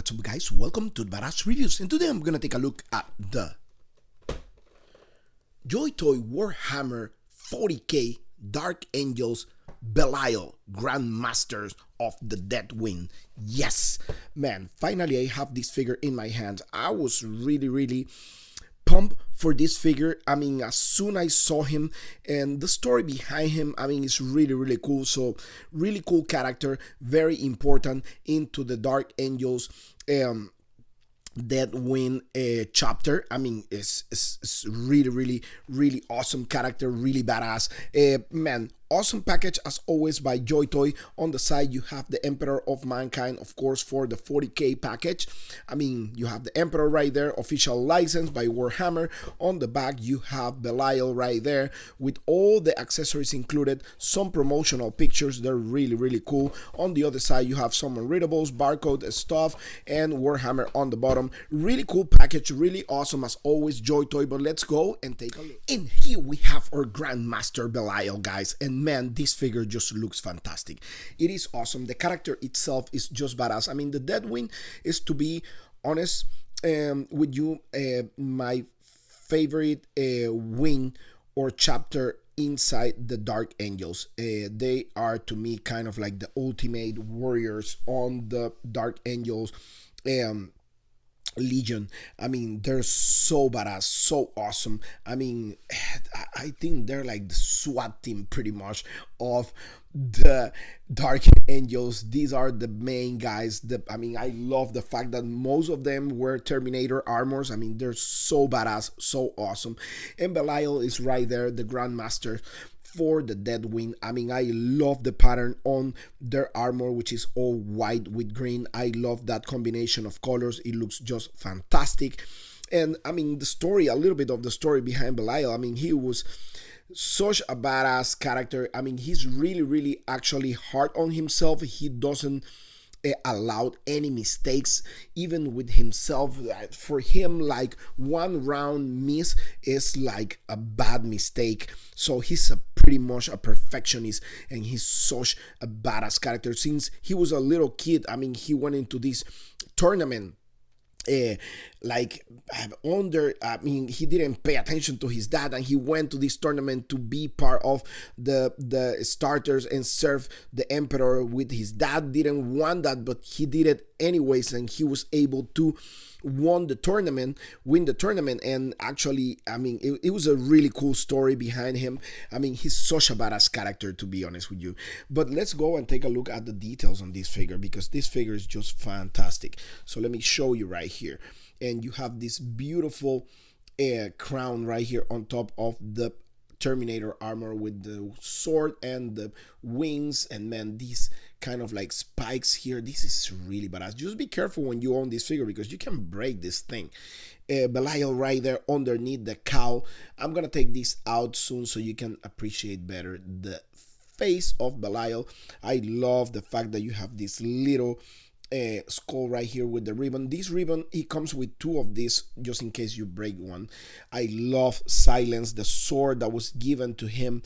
What's up, guys? Welcome to Badass Reviews, and today I'm gonna take a look at the JoyToy Warhammer 40k Dark Angels Belial Grandmasters of the Deathwing. Yes, man, finally I have this figure in my hand. I was really pumped for this figure. I mean, as soon I saw him and the story behind him, I mean, it's really cool. So really cool character, very important into the Dark Angels Deathwing chapter. I mean, it's really awesome character, really badass. Man, awesome package as always by JoyToy. On the side you have the Emperor of Mankind, of course, for the 40k package. I mean, you have the Emperor right there, official license by Warhammer. On the back you have Belial right there with all the accessories included, some promotional pictures. They're really cool. On the other side you have some unreadables, barcode stuff, and Warhammer on the bottom. Really cool package, really awesome as always, JoyToy. But let's go and take a look. And here we have our Grandmaster Belial, guys, and man, this figure just looks fantastic. It is awesome. The character itself is just badass. I mean, the Deathwing is, to be honest with you, my favorite wing or chapter inside the Dark Angels. They are, to me, kind of like the ultimate warriors on the Dark Angels Legion. I mean, they're so badass, so awesome. I mean, I think they're like the SWAT team pretty much of the Dark Angels. These are the main guys. I mean, I love the fact that most of them wear Terminator armors. I mean, they're so badass, so awesome. And Belial is right there, the Grandmaster for the Deathwing. I mean, I love the pattern on their armor, which is all white with green. I love that combination of colors. It looks just fantastic. And I mean, the story, a little bit of the story behind Belial. I mean, he was such a badass character. I mean, he's really actually hard on himself. He doesn't allow any mistakes, even with himself. For him, like, one round miss is like a bad mistake. So he's pretty much a perfectionist, and he's such a badass character. Since he was a little kid, I mean, he went into this tournament like I mean, he didn't pay attention to his dad, and he went to this tournament to be part of the starters and serve the Emperor with his dad. Didn't want that, but he did it anyways, and he was able to win the tournament. And actually, I mean, it was a really cool story behind him. I mean, he's such a badass character, to be honest with you. But let's go and take a look at the details on this figure, because this figure is just fantastic. So let me show you right here. And you have this beautiful crown right here on top of the Terminator armor with the sword and the wings, and man, these kind of like spikes here. This is really badass. Just be careful when you own this figure, because you can break this thing. Belial right there underneath the cowl. I'm gonna take this out soon so you can appreciate better the face of Belial. I love the fact that you have this little skull right here with the ribbon. This ribbon, it comes with two of these just in case you break one. I love Silence, the sword that was given to him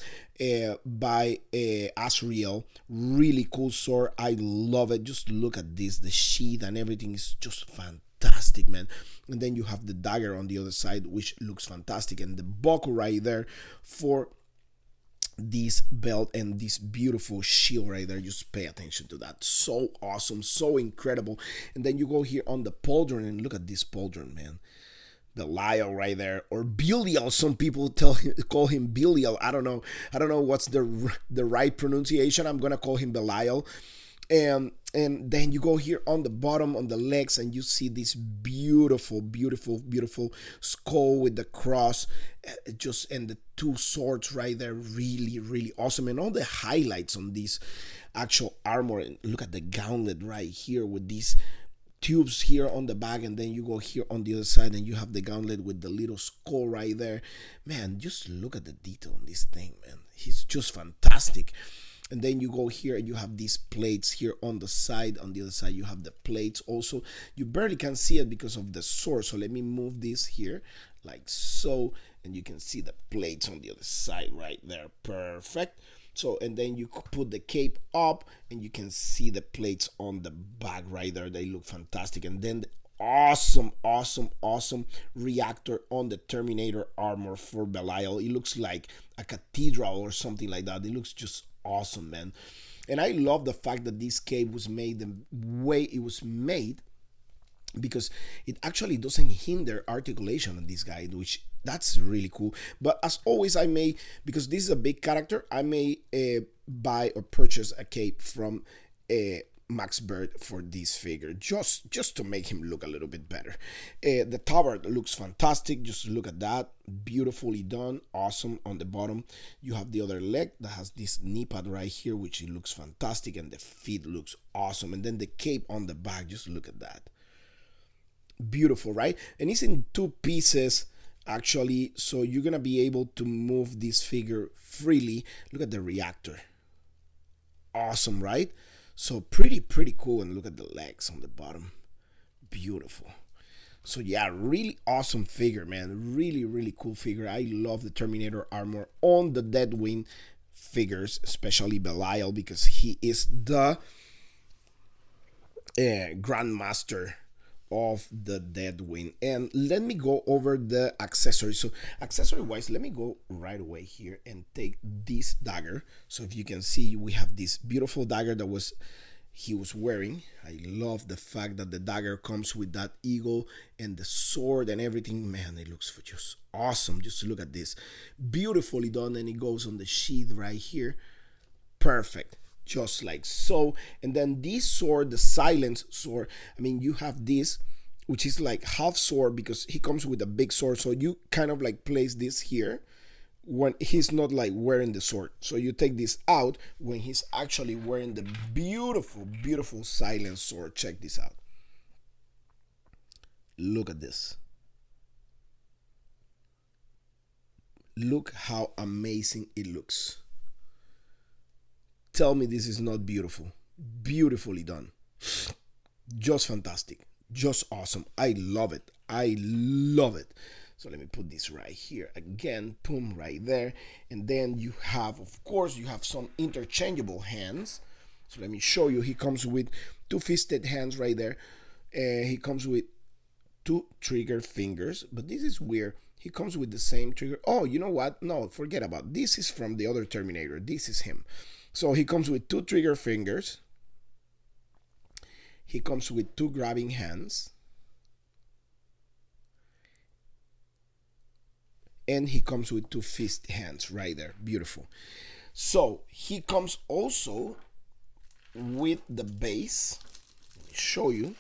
by Asriel. Really cool sword. I love it. Just look at this, the sheath and everything is just fantastic, man. And then you have the dagger on the other side, which looks fantastic, and the buckle right there for this belt, and this beautiful shield right there. Just pay attention to that. So awesome, so incredible. And then you go here on the pauldron, and look at this pauldron, man. Belial right there, or Belial. Some people call him Belial. I don't know what's the right pronunciation. I'm gonna call him Belial. And then you go here on the bottom on the legs, and you see this beautiful skull with the cross, just, and the two swords right there. Really awesome. And all the highlights on this actual armor. And look at the gauntlet right here with these tubes here on the back, and then you go here on the other side and you have the gauntlet with the little skull right there. Man, just look at the detail on this thing, man. He's just fantastic. And then you go here and you have these plates here on the side. On the other side you have the plates also. You barely can see it because of the sword, so let me move this here like so, and you can see the plates on the other side right there. Perfect. So, and then you put the cape up and you can see the plates on the back right there. They look fantastic. And then the awesome, awesome, awesome reactor on the Terminator armor for Belial. It looks like a cathedral or something like that. It looks just awesome, man. And I love the fact that this cape was made the way it was made, because it actually doesn't hinder articulation on this guy, which that's really cool. But as always, I may, because this is a big character, I may buy or purchase a cape from Max Bird for this figure, just to make him look a little bit better. The tower looks fantastic. Just look at that, beautifully done, awesome. On the bottom you have the other leg that has this knee pad right here, which it looks fantastic, and the feet looks awesome. And then the cape on the back, just look at that, beautiful, right? And it's in two pieces actually, so you're gonna be able to move this figure freely. Look at the reactor, awesome, right? So pretty cool. And look at the legs on the bottom, beautiful. So yeah, really awesome figure, man. Really cool figure. I love the Terminator armor on the Deathwing figures, especially Belial, because he is the grandmaster of the Deathwing. And let me go over the accessories. So accessory wise, let me go right away here and take this dagger. So if you can see, we have this beautiful dagger that he was wearing. I love the fact that the dagger comes with that eagle and the sword and everything. Man, it looks just awesome. Just look at this, beautifully done. And it goes on the sheath right here, perfect, just like so. And then this sword, the silence sword, I mean, you have this, which is like half sword, because he comes with a big sword. So you kind of like place this here when he's not like wearing the sword. So you take this out when he's actually wearing the beautiful silence sword. Check this out. Look at this. Look how amazing it looks. Tell me this is not beautiful. Beautifully done. Just fantastic. Just awesome. I love it. I love it. So let me put this right here again, boom, right there. And then you have, of course, you have some interchangeable hands. So let me show you. He comes with two fisted hands right there. He comes with two trigger fingers, but this is weird. He comes with the same trigger. Oh, you know what? No, forget about it. This is from the other Terminator. This is him. So he comes with two trigger fingers. He comes with two grabbing hands. And he comes with two fist hands right there. Beautiful. So he comes also with the base. Let me show you.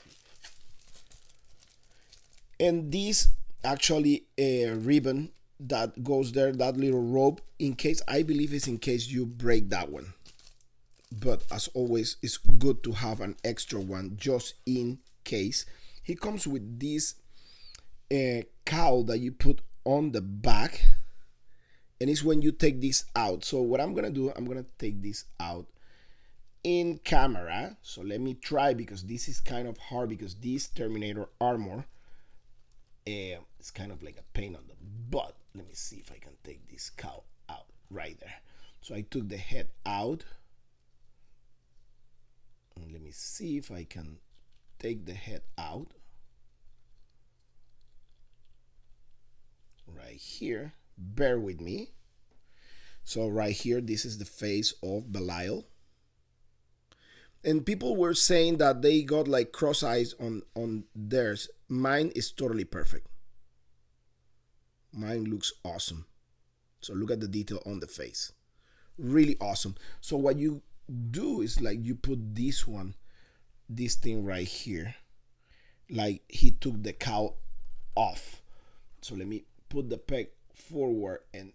And this actually a ribbon that goes there, that little rope, in case, I believe it's in case you break that one. But as always, it's good to have an extra one just in case. He comes with this cowl that you put on the back, and it's when you take this out. So what I'm gonna do, I'm gonna take this out in camera. So let me try, because this is kind of hard, because this Terminator armor is kind of like a pain on the butt. Let me see if I can take this cowl out right there. So I took the head out. And let me see if I can take the head out right here. Bear with me. So right here, this is the face of Belial. And people were saying that they got like cross eyes on theirs. Mine is totally perfect. Mine looks awesome. So look at the detail on the face. Really awesome. So what you do is like you put this thing right here, like he took the cowl off. So let me put the peg forward and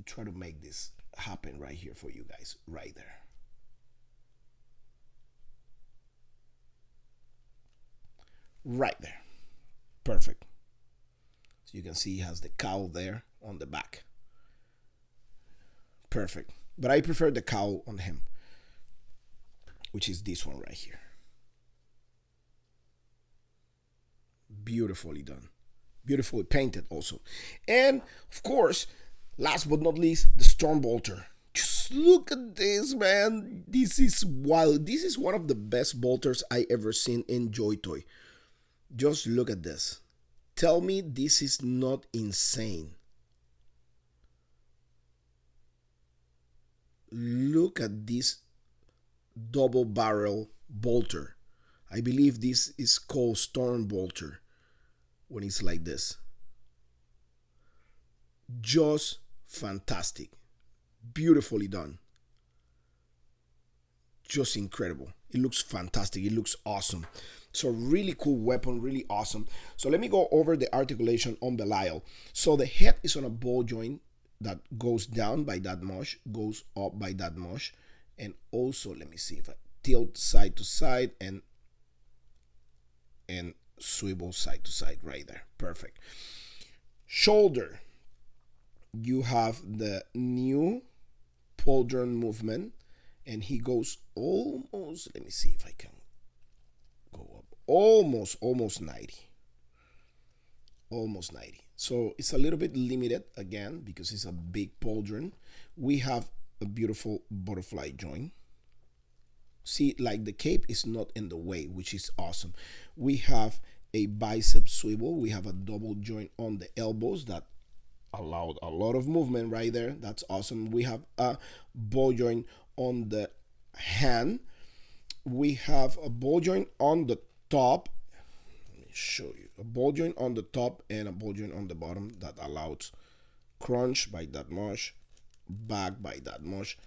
try to make this happen right here for you guys, right there. Right there, perfect. So you can see he has the cowl there on the back, perfect. But I prefer the cowl on him, which is this one right here. Beautifully done. Beautifully painted also. And of course, last but not least, the Storm Bolter. look at this, man. This is wild. This is one of the best bolters I ever seen in JoyToy. Just look at this. Tell me this is not insane. Look at this double barrel bolter. I believe this is called storm bolter when it's like this. Just fantastic. Beautifully done. Just incredible. It looks fantastic. It looks awesome. So really cool weapon, really awesome. So let me go over the articulation on Belial. So the head is on a ball joint that goes down by that much, goes up by that much, and also let me see if I tilt side to side and swivel side to side right there. Perfect. Shoulder. You have the new pauldron movement, and he goes almost, let me see if I can go up, almost 90, almost 90. So it's a little bit limited again because it's a big pauldron. We have a beautiful butterfly joint. See, like the cape is not in the way, which is awesome. We have a bicep swivel. We have a double joint on the elbows that allowed a lot of movement right there. That's awesome. We have a ball joint on the hand. We have a ball joint on the top. Let me show you. A ball joint on the top and a ball joint on the bottom that allows crunch by that much, back by that much,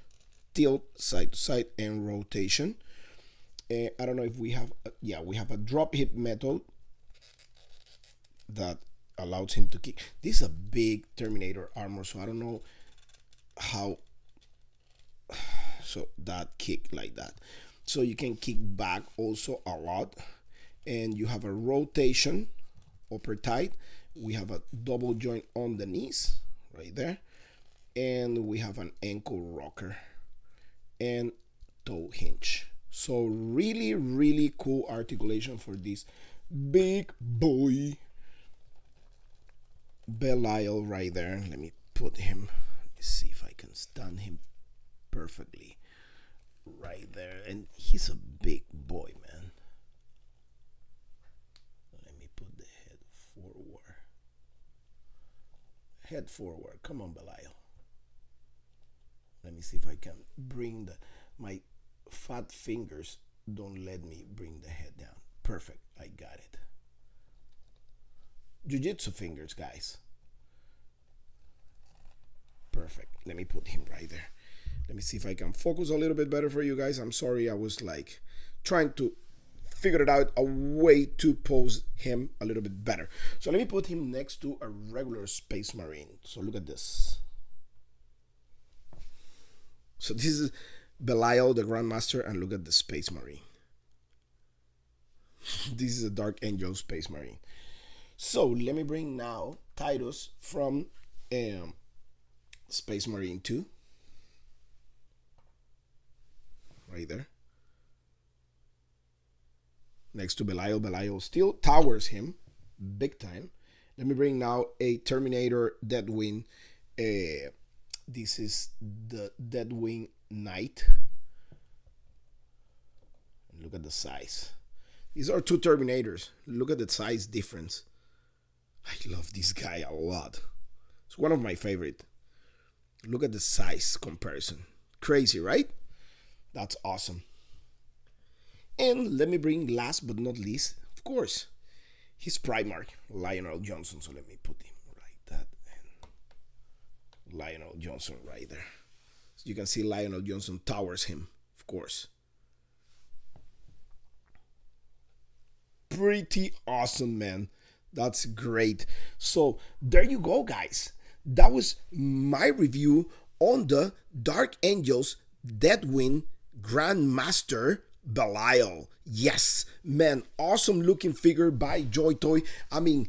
tilt side to side, and rotation. I don't know if we have, yeah, we have a drop hip method that allows him to kick. This is a big Terminator armor, so I don't know how. So that kick like that. So you can kick back also a lot. And you have a rotation, upper tight. We have a double joint on the knees right there. And we have an ankle rocker and toe hinge. So really, really cool articulation for this big boy Belial right there. Let me put him, let me see if I can stand him perfectly right there. And he's a big boy, man. Let me put the head forward. Head forward. Come on, Belial. Let me see if I can bring my fat fingers don't let me bring the head down. Perfect. I got it. Jiu-jitsu fingers, guys. Perfect. Let me put him right there. Let me see if I can focus a little bit better for you guys. I'm sorry, I was like trying to figure it out a way to pose him a little bit better. So let me put him next to a regular Space Marine. So look at this. So this is Belial, the Grandmaster, and look at the Space Marine. This is a Dark Angel Space Marine. So let me bring now Titus from Space Marine 2. Right there. Next to Belial. Belial still towers him big time. Let me bring now a Terminator Deathwing. This is the Deathwing Knight. Look at the size. These are two Terminators. Look at the size difference. I love this guy a lot. It's one of my favorite. Look at the size comparison. Crazy, right? That's awesome. And let me bring last but not least, of course, his Primarch, Lionel Johnson. So let me put him like that. And Lionel Johnson right there. So you can see Lionel Johnson towers him, of course. Pretty awesome, man. That's great. So there you go, guys. That was my review on the Dark Angels Deathwing Grandmaster Belial. Yes, man, awesome looking figure by JoyToy. I mean,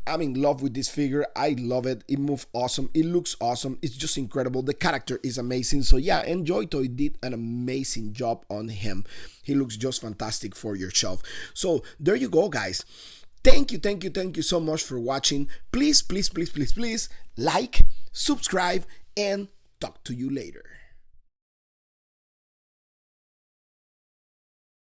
I'm in love with this figure. I love it. It moves awesome. It looks awesome. It's just incredible. The character is amazing. So yeah, and JoyToy did an amazing job on him. He looks just fantastic for your shelf. So there you go, guys. Thank you so much for watching. Please like, subscribe, and talk to you later.